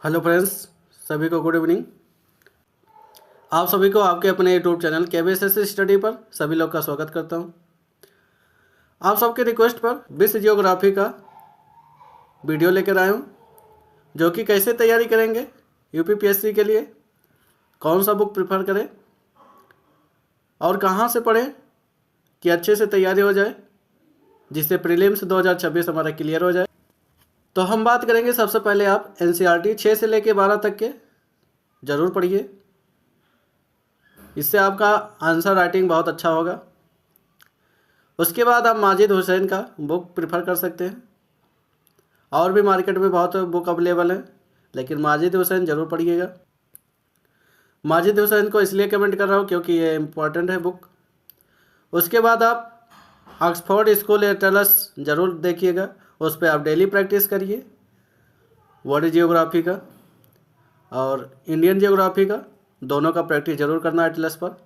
Hello friends, सभी को good evening. आप सभी को आपके अपने यूट्यूब चैनल KBSS स्टडी पर सभी लोग का स्वागत करता हूं। आप सबके रिक्वेस्ट पर विश्व जियोग्राफी का वीडियो लेकर आया हूं, जो कि कैसे तैयारी करेंगे UPPSC के लिए, कौन सा बुक प्रेफर करें और कहां से पढ़ें कि अच्छे से तैयारी हो जाए, जिससे प्रीलिम्स 2026 हमारा क्लियर हो जाए। तो हम बात करेंगे, सबसे पहले आप NCERT 6 से लेकर 12 तक के ज़रूर पढ़िए। इससे आपका आंसर राइटिंग बहुत अच्छा होगा। उसके बाद आप माजिद हुसैन का बुक प्रेफर कर सकते हैं। और भी मार्केट में बहुत बुक अवेलेबल हैं, लेकिन माजिद हुसैन ज़रूर पढ़िएगा। माजिद हुसैन को इसलिए कमेंट कर रहा हूँ क्योंकि ये इम्पोर्टेंट है बुक। उसके बाद आप ऑक्सफोर्ड स्कूल एटलस ज़रूर देखिएगा, उस पर आप डेली प्रैक्टिस करिए, वर्ल्ड जियोग्राफी का और इंडियन जियोग्राफी का, दोनों का प्रैक्टिस ज़रूर करना एटलस पर।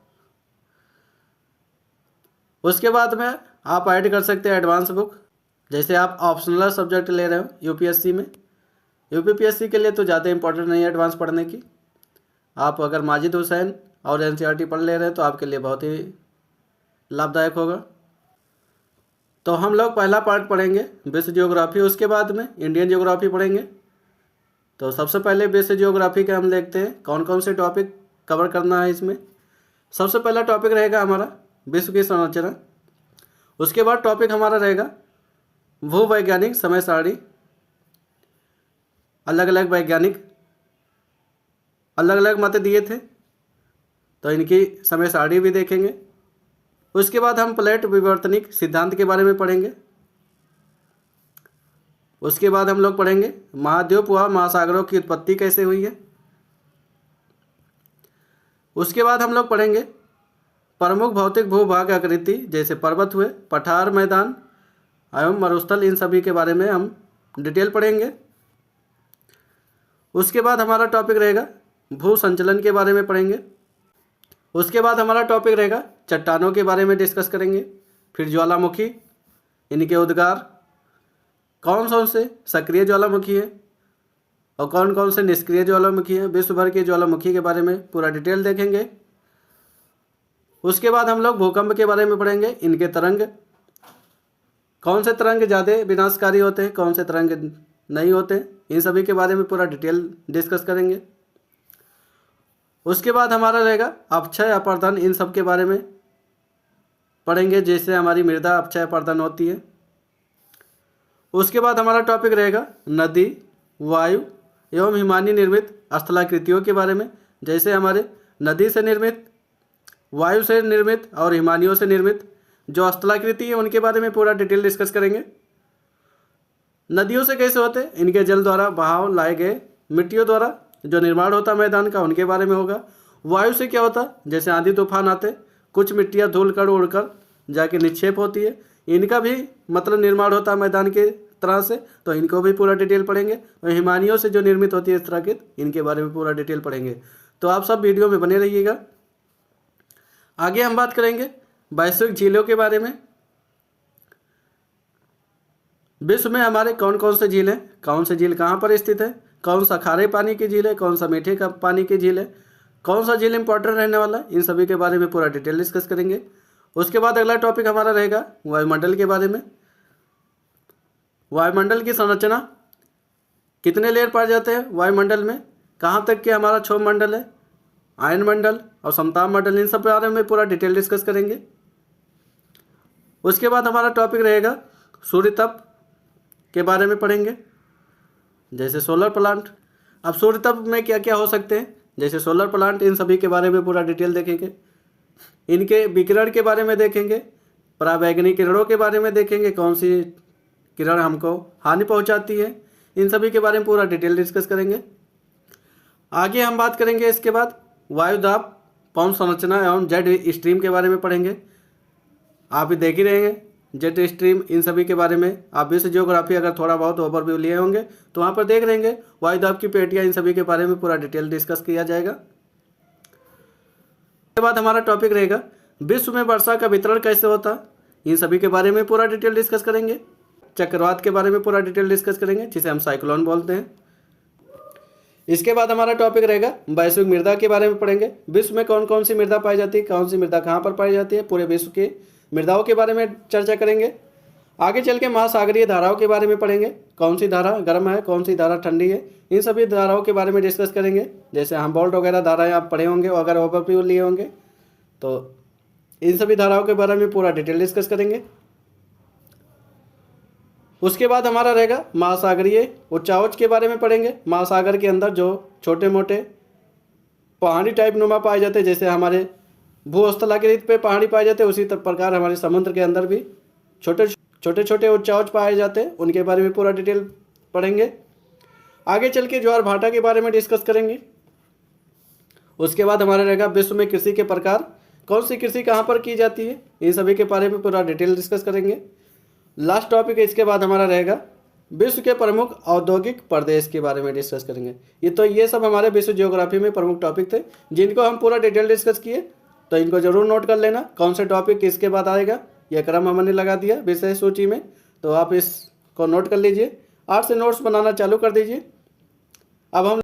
उसके बाद में आप ऐड कर सकते हैं एडवांस बुक, जैसे आप ऑप्शनल सब्जेक्ट ले रहे हो UPSC में। UPPSC के लिए तो ज़्यादा इंपॉर्टेंट नहीं है एडवांस पढ़ने की। आप अगर माजिद हुसैन और NCERT पढ़ ले रहे हैं तो आपके लिए बहुत ही लाभदायक होगा। तो हम लोग पहला पार्ट पढ़ेंगे विश्व जियोग्राफी, उसके बाद में इंडियन जियोग्राफी पढ़ेंगे। तो सबसे पहले विश्व जियोग्राफी का हम देखते हैं कौन कौन से टॉपिक कवर करना है इसमें। सबसे पहला टॉपिक रहेगा हमारा विश्व की संरचना। उसके बाद टॉपिक हमारा रहेगा भूवैज्ञानिक समय सारणी। अलग अलग वैज्ञानिक अलग अलग मत दिए थे, तो इनकी समय सारणी भी देखेंगे। उसके बाद हम प्लेट विवर्तनिक सिद्धांत के बारे में पढ़ेंगे। उसके बाद हम लोग पढ़ेंगे महाद्वीप व महासागरों की उत्पत्ति कैसे हुई है। उसके बाद हम लोग पढ़ेंगे प्रमुख भौतिक भूभाग आकृति, जैसे पर्वत हुए, पठार, मैदान एवं मरुस्थल, इन सभी के बारे में हम डिटेल पढ़ेंगे। उसके बाद हमारा टॉपिक रहेगा भू संचलन के बारे में पढ़ेंगे। उसके बाद हमारा टॉपिक रहेगा चट्टानों के बारे में डिस्कस करेंगे। फिर ज्वालामुखी, इनके उद्गार, कौन कौन से सक्रिय ज्वालामुखी है और कौन कौन से निष्क्रिय ज्वालामुखी है। विश्व भर के ज्वालामुखी के बारे में पूरा डिटेल देखेंगे। उसके बाद हम लोग भूकंप के बारे में पढ़ेंगे, इनके तरंग, कौन से तरंग ज़्यादा विनाशकारी होते हैं, कौन से तरंग नहीं होते, इन सभी के बारे में पूरा डिटेल डिस्कस करेंगे। उसके बाद हमारा रहेगा अपक्षय अपर्दन, इन सब के बारे में पढ़ेंगे, जैसे हमारी मृदा अपक्षय अपर्दन होती है। उसके बाद हमारा टॉपिक रहेगा नदी, वायु एवं हिमानी निर्मित स्थलाकृतियों के बारे में, जैसे हमारे नदी से निर्मित, वायु से निर्मित और हिमानियों से निर्मित जो स्थलाकृति है उनके बारे में पूरा डिटेल डिस्कस करेंगे। नदियों से कैसे होते, इनके जल द्वारा बहाव लाए गए मिट्टियों द्वारा जो निर्माण होता मैदान का, उनके बारे में होगा। वायु से क्या होता, जैसे आंधी तूफान आते, कुछ मिट्टियाँ धूल कर उड़कर जाके निक्षेप होती है, इनका भी मतलब निर्माण होता मैदान के तरह से, तो इनको भी पूरा डिटेल पढ़ेंगे। और हिमानियों से जो निर्मित होती है इस तरह के, इनके बारे में पूरा डिटेल पढ़ेंगे। तो आप सब वीडियो में बने रहिएगा। आगे हम बात करेंगे वैश्विक झीलों के बारे में। विश्व में हमारे कौन कौन से झील हैं, कौन से झील कहाँ पर स्थित है, कौन सा खारे पानी की झील है, कौन सा मीठे का पानी की झील है, कौन सा झील इंपॉर्टेंट रहने वाला है, इन सभी के बारे में पूरा डिटेल डिस्कस करेंगे। उसके बाद अगला टॉपिक हमारा रहेगा वायुमंडल के बारे में। वायुमंडल की संरचना, कितने लेयर पाए जाते हैं वायुमंडल में, कहाँ तक के हमारा क्षोभ मंडल है, आयन मंडल और समताप मंडल, इन सब के बारे में पूरा डिटेल डिस्कस करेंगे। उसके बाद हमारा टॉपिक रहेगा सूर्य तप के बारे में पढ़ेंगे, जैसे सोलर प्लांट। अब सूर्य तप में क्या क्या हो सकते हैं, जैसे सोलर प्लांट, इन सभी के बारे में पूरा डिटेल देखेंगे। इनके विकिरण के बारे में देखेंगे, पराबैंगनी किरणों के बारे में देखेंगे, कौन सी किरण हमको हानि पहुंचाती है, इन सभी के बारे में पूरा डिटेल डिस्कस करेंगे। आगे हम बात करेंगे इसके बाद वायुदाब, पंप संरचना एवं जेट स्ट्रीम के बारे में पढ़ेंगे। आप ही देख ही रहेंगे जेट स्ट्रीम, इन सभी के बारे में आप विश्व जियोग्राफी अगर थोड़ा बहुत ओवरव्यू लिए होंगे तो वहाँ पर देख लेंगे। वायुदाब की पेटियाँ, इन सभी के बारे में पूरा डिटेल डिस्कस किया जाएगा। उसके बाद हमारा टॉपिक रहेगा विश्व में वर्षा का वितरण कैसे होता, इन सभी के बारे में पूरा डिटेल डिस्कस करेंगे। चक्रवात के बारे में पूरा डिटेल डिस्कस करेंगे, जिसे हम साइक्लोन बोलते हैं। इसके बाद हमारा टॉपिक रहेगा वैश्विक मृदा के बारे में पढ़ेंगे। विश्व में कौन कौन सी मृदा पाई जाती है, कौन सी मृदा कहाँ पर पाई जाती है, पूरे विश्व की मृदाओं के बारे में चर्चा करेंगे। आगे चल के महासागरीय धाराओं के बारे में पढ़ेंगे, कौन सी धारा गर्म है, कौन सी धारा ठंडी है, इन सभी धाराओं के बारे में डिस्कस करेंगे। जैसे हमबोल्ट वगैरह धाराएं आप पढ़े होंगे और अगर ओवरव्यू लिए होंगे तो इन सभी धाराओं के बारे में पूरा डिटेल डिस्कस करेंगे। उसके बाद हमारा रहेगा महासागरीय उच्चावच के बारे में पढ़ेंगे। महासागर के अंदर जो छोटे मोटे पहाड़ी टाइप नुमा पाए जाते हैं, जैसे हमारे भूस्थलाकृत पे पहाड़ी पाए जाते हैं, उसी प्रकार हमारे समुद्र के अंदर भी छोटे छोटे उच्चावच पाए जाते हैं, उनके बारे में पूरा डिटेल पढ़ेंगे। आगे चल के ज्वार भाटा के बारे में डिस्कस करेंगे। उसके बाद हमारा रहेगा विश्व में कृषि के प्रकार, कौन सी कृषि कहाँ पर की जाती है, इन सभी के बारे में पूरा डिटेल डिस्कस करेंगे। लास्ट टॉपिक इसके बाद हमारा रहेगा विश्व के प्रमुख औद्योगिक प्रदेश के बारे में डिस्कस करेंगे। ये सब हमारे विश्व ज्योग्राफी में प्रमुख टॉपिक थे, जिनको हम पूरा डिटेल डिस्कस किए, तो इनको जरूर नोट कर लेना कौन से टॉपिक किसके बाद आएगा। यह क्रम हमने लगा दिया विषय सूची में, तो आप इसको नोट कर लीजिए। आज से नोट्स बनाना चालू कर दीजिए। अब हम